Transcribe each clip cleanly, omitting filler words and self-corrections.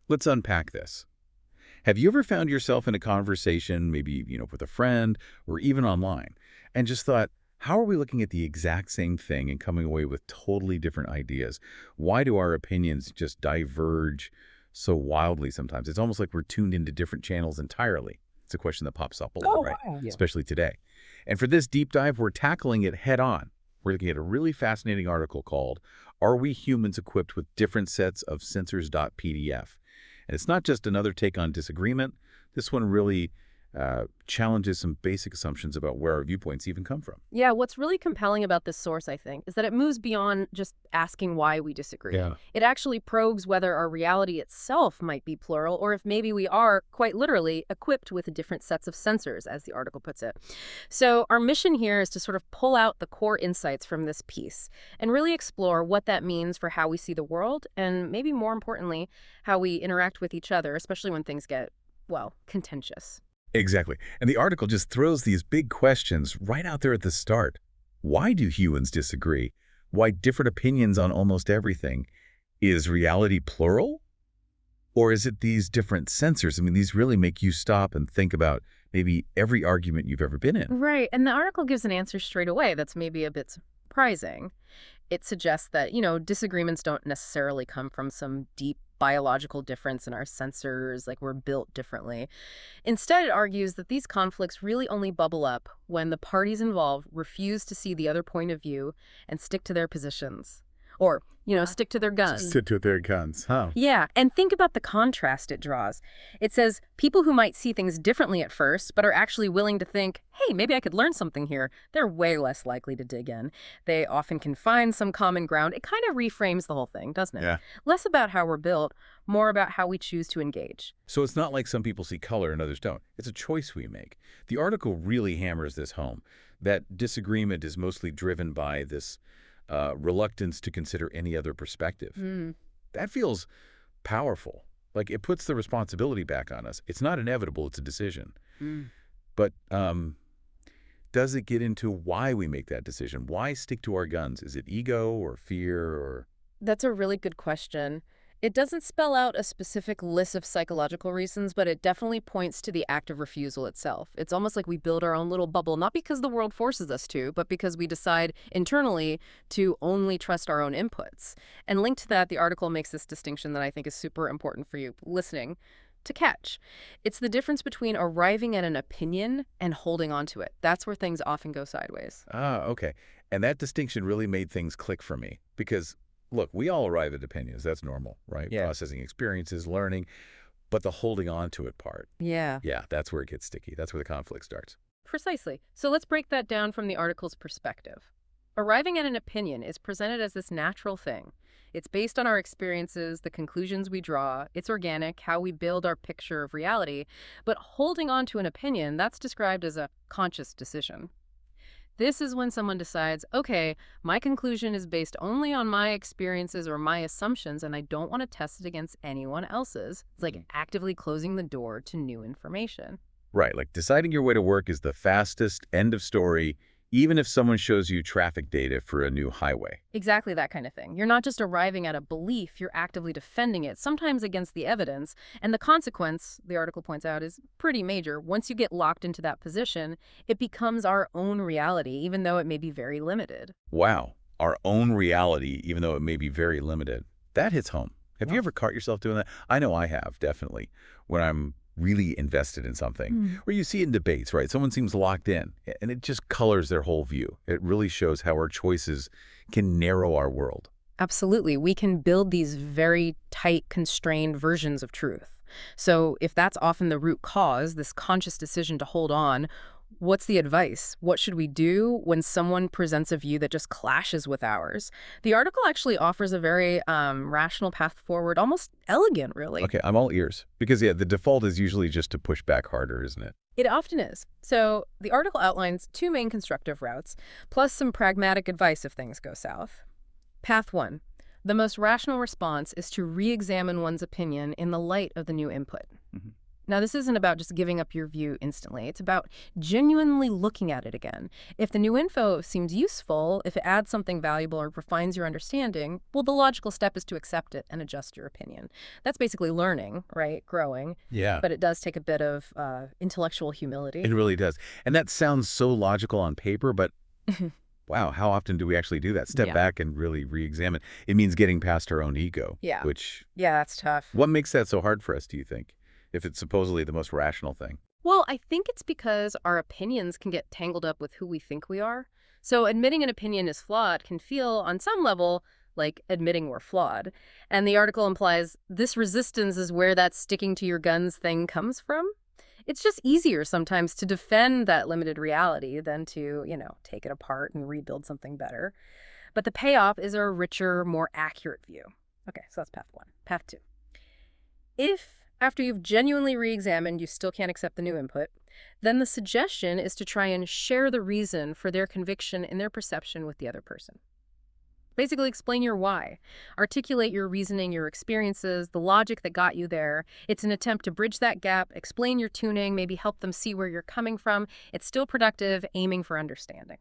Let's unpack this. Have you ever found yourself in a conversation, maybe, with a friend or even online, and just thought, how are we looking at the exact same thing and coming away with totally different ideas? Why do our opinions just diverge so wildly sometimes? It's almost like we're tuned into different channels entirely. It's a question that pops up a lot, right? Wow. Yeah. Especially today. And for this deep dive, we're tackling it head on. We're looking at a really fascinating article called Are We Humans Equipped with Different Sets of Sensors.pdf? And it's not just another take on disagreement. This one really challenges some basic assumptions about where our viewpoints even come from. Yeah, what's really compelling about this source, I think, is that it moves beyond just asking why we disagree. Yeah. It actually probes whether our reality itself might be plural, or if maybe we are, quite literally, equipped with different sets of sensors, as the article puts it. So our mission here is to sort of pull out the core insights from this piece and really explore what that means for how we see the world, and maybe more importantly, how we interact with each other, especially when things get, well, contentious. Exactly. And the article just throws these big questions right out there at the start. Why do humans disagree? Why different opinions on almost everything? Is reality plural? Or is it these different sensors? I mean, these really make you stop and think about maybe every argument you've ever been in. Right, and the article gives an answer straight away that's maybe a bit surprising. It suggests that, disagreements don't necessarily come from some deep biological difference in our sensors, like we're built differently. Instead, it argues that these conflicts really only bubble up when the parties involved refuse to see the other point of view and stick to their positions. Or, stick to their guns. Sit with their guns, huh? Yeah, and think about the contrast it draws. It says people who might see things differently at first, but are actually willing to think, hey, maybe I could learn something here, they're way less likely to dig in. They often can find some common ground. It kind of reframes the whole thing, doesn't it? Yeah. Less about how we're built, more about how we choose to engage. So it's not like some people see color and others don't. It's a choice we make. The article really hammers this home, that disagreement is mostly driven by this reluctance to consider any other perspective. That feels powerful. Like it puts the responsibility back on us. It's not inevitable, it's a decision. But does it get into why we make that decision? Why stick to our guns? Is it ego or fear or... That's a really good question. It doesn't spell out a specific list of psychological reasons, but it definitely points to the act of refusal itself. It's almost like we build our own little bubble, not because the world forces us to, but because we decide internally to only trust our own inputs. And linked to that, the article makes this distinction that I think is super important for you listening to catch. It's the difference between arriving at an opinion and holding on to it. That's where things often go sideways. Ah, okay. And that distinction really made things click for me because... Look, we all arrive at opinions. That's normal, right? Yeah. Processing experiences, learning, but the holding on to it part. Yeah. Yeah, that's where it gets sticky. That's where the conflict starts. Precisely. So let's break that down from the article's perspective. Arriving at an opinion is presented as this natural thing. It's based on our experiences, the conclusions we draw. It's organic, how we build our picture of reality. But holding on to an opinion, that's described as a conscious decision. This is when someone decides, okay, my conclusion is based only on my experiences or my assumptions, and I don't want to test it against anyone else's. It's like actively closing the door to new information. Right, like deciding your way to work is the fastest, end of story, even if someone shows you traffic data for a new highway. Exactly that kind of thing. You're not just arriving at a belief, you're actively defending it, sometimes against the evidence. And the consequence, the article points out, is pretty major. Once you get locked into that position, it becomes our own reality, even though it may be very limited. Wow, our own reality, even though it may be very limited. That hits home. Have you ever caught yourself doing that? I know I have, definitely, when I'm really invested in something. Or you see it in debates, right? Someone seems locked in, and it just colors their whole view. It really shows how our choices can narrow our world. Absolutely. We can build these very tight, constrained versions of truth. So if that's often the root cause, this conscious decision to hold on, what's the advice? What should we do when someone presents a view that just clashes with ours? The article actually offers a very rational path forward, almost elegant, really. Okay, I'm all ears. Because, yeah, the default is usually just to push back harder, isn't it? It often is. So the article outlines two main constructive routes, plus some pragmatic advice if things go south. Path 1. The most rational response is to re-examine one's opinion in the light of the new input. Now, this isn't about just giving up your view instantly. It's about genuinely looking at it again. If the new info seems useful, if it adds something valuable or refines your understanding, well, the logical step is to accept it and adjust your opinion. That's basically learning, right? Growing. Yeah. But it does take a bit of intellectual humility. It really does. And that sounds so logical on paper, but wow, how often do we actually do that? Step Yeah. back and really re-examine. It means getting past our own ego. Yeah. Which, Yeah, that's tough. what makes that so hard for us, do you think? If it's supposedly the most rational thing. Well, I think it's because our opinions can get tangled up with who we think we are. So admitting an opinion is flawed can feel, on some level, like admitting we're flawed. And the article implies this resistance is where that sticking to your guns thing comes from. It's just easier sometimes to defend that limited reality than to, take it apart and rebuild something better. But the payoff is a richer, more accurate view. Okay, so that's path one. Path two. If, after you've genuinely re-examined, you still can't accept the new input, then the suggestion is to try and share the reason for their conviction in their perception with the other person. Basically, explain your why. Articulate your reasoning, your experiences, the logic that got you there. It's an attempt to bridge that gap, explain your tuning, maybe help them see where you're coming from. It's still productive, aiming for understanding.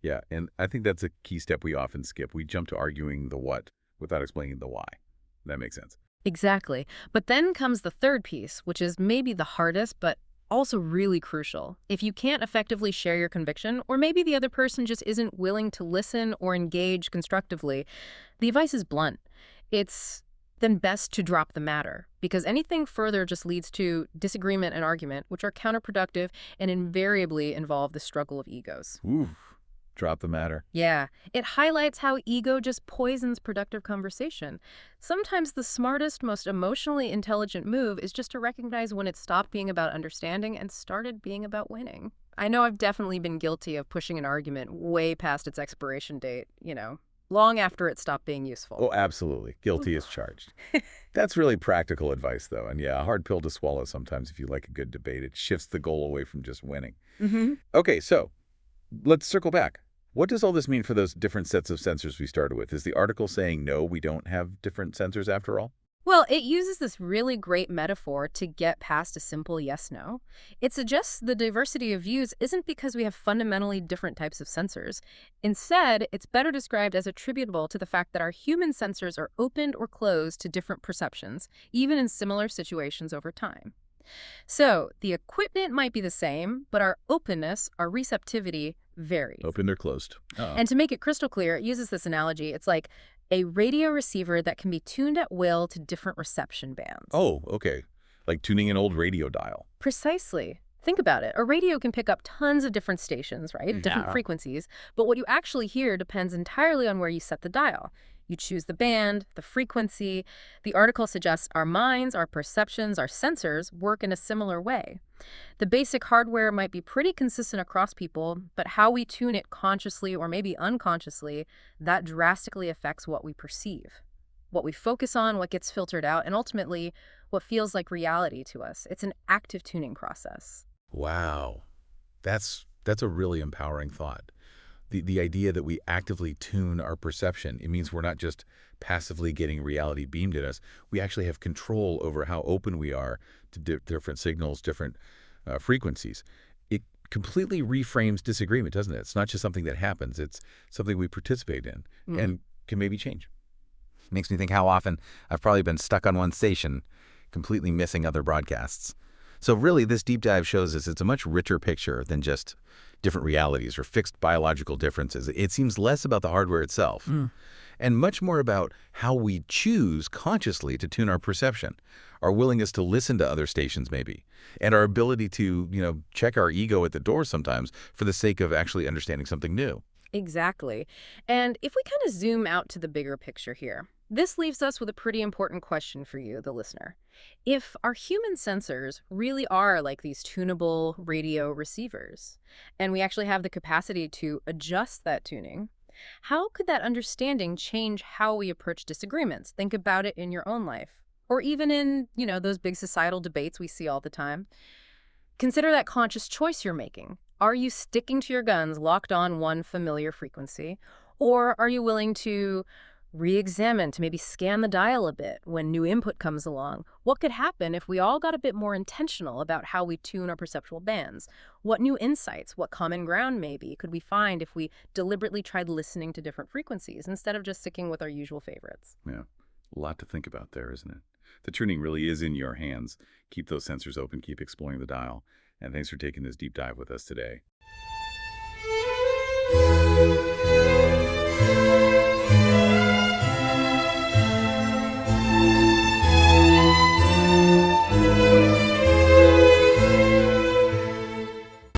Yeah, and I think that's a key step we often skip. We jump to arguing the what without explaining the why. That makes sense. Exactly. But then comes the third piece, which is maybe the hardest, but also really crucial. If you can't effectively share your conviction, or maybe the other person just isn't willing to listen or engage constructively, the advice is blunt. It's then best to drop the matter, because anything further just leads to disagreement and argument, which are counterproductive and invariably involve the struggle of egos. Ooh, drop the matter. Yeah, it highlights how ego just poisons productive conversation. Sometimes the smartest, most emotionally intelligent move is just to recognize when it stopped being about understanding and started being about winning. I know I've definitely been guilty of pushing an argument way past its expiration date, long after it stopped being useful. Oh, absolutely. Guilty as charged. That's really practical advice, though. And yeah, a hard pill to swallow sometimes if you like a good debate. It shifts the goal away from just winning. Okay, so let's circle back. What does all this mean for those different sets of sensors we started with? Is the article saying, no, we don't have different sensors after all? Well, it uses this really great metaphor to get past a simple yes-no. It suggests the diversity of views isn't because we have fundamentally different types of sensors. Instead, it's better described as attributable to the fact that our human sensors are opened or closed to different perceptions, even in similar situations over time. So, the equipment might be the same, but our openness, our receptivity, varies. Opened or closed? And to make it crystal clear, it uses this analogy. It's like a radio receiver that can be tuned at will to different reception bands. Oh, okay. Like tuning an old radio dial. Precisely. Think about it. A radio can pick up tons of different stations, right? Different Yeah. frequencies. But what you actually hear depends entirely on where you set the dial. You choose the band, the frequency. The article suggests our minds, our perceptions, our sensors work in a similar way. The basic hardware might be pretty consistent across people, but how we tune it consciously or maybe unconsciously, that drastically affects what we perceive, what we focus on, what gets filtered out, and ultimately what feels like reality to us. It's an active tuning process. Wow. That's a really empowering thought. The idea that we actively tune our perception, it means we're not just passively getting reality beamed at us. We actually have control over how open we are to different signals, different frequencies. It completely reframes disagreement, doesn't it? It's not just something that happens. It's something we participate in and can maybe change. Makes me think how often I've probably been stuck on one station, completely missing other broadcasts. So really, this deep dive shows us it's a much richer picture than just different realities or fixed biological differences. It seems less about the hardware itself and much more about how we choose consciously to tune our perception, our willingness to listen to other stations maybe, and our ability to, check our ego at the door sometimes for the sake of actually understanding something new. Exactly. And if we kind of zoom out to the bigger picture here, this leaves us with a pretty important question for you, the listener. If our human sensors really are like these tunable radio receivers, and we actually have the capacity to adjust that tuning, how could that understanding change how we approach disagreements? Think about it in your own life, or even in, those big societal debates we see all the time. Consider that conscious choice you're making. Are you sticking to your guns, locked on one familiar frequency, or are you willing to Re-examine to maybe scan the dial a bit when new input comes along. What could happen if we all got a bit more intentional about how we tune our perceptual bands? What new insights, what common ground maybe, could we find if we deliberately tried listening to different frequencies instead of just sticking with our usual favorites? Yeah, a lot to think about there, isn't it? The tuning really is in your hands. Keep those sensors open, keep exploring the dial. And thanks for taking this deep dive with us today.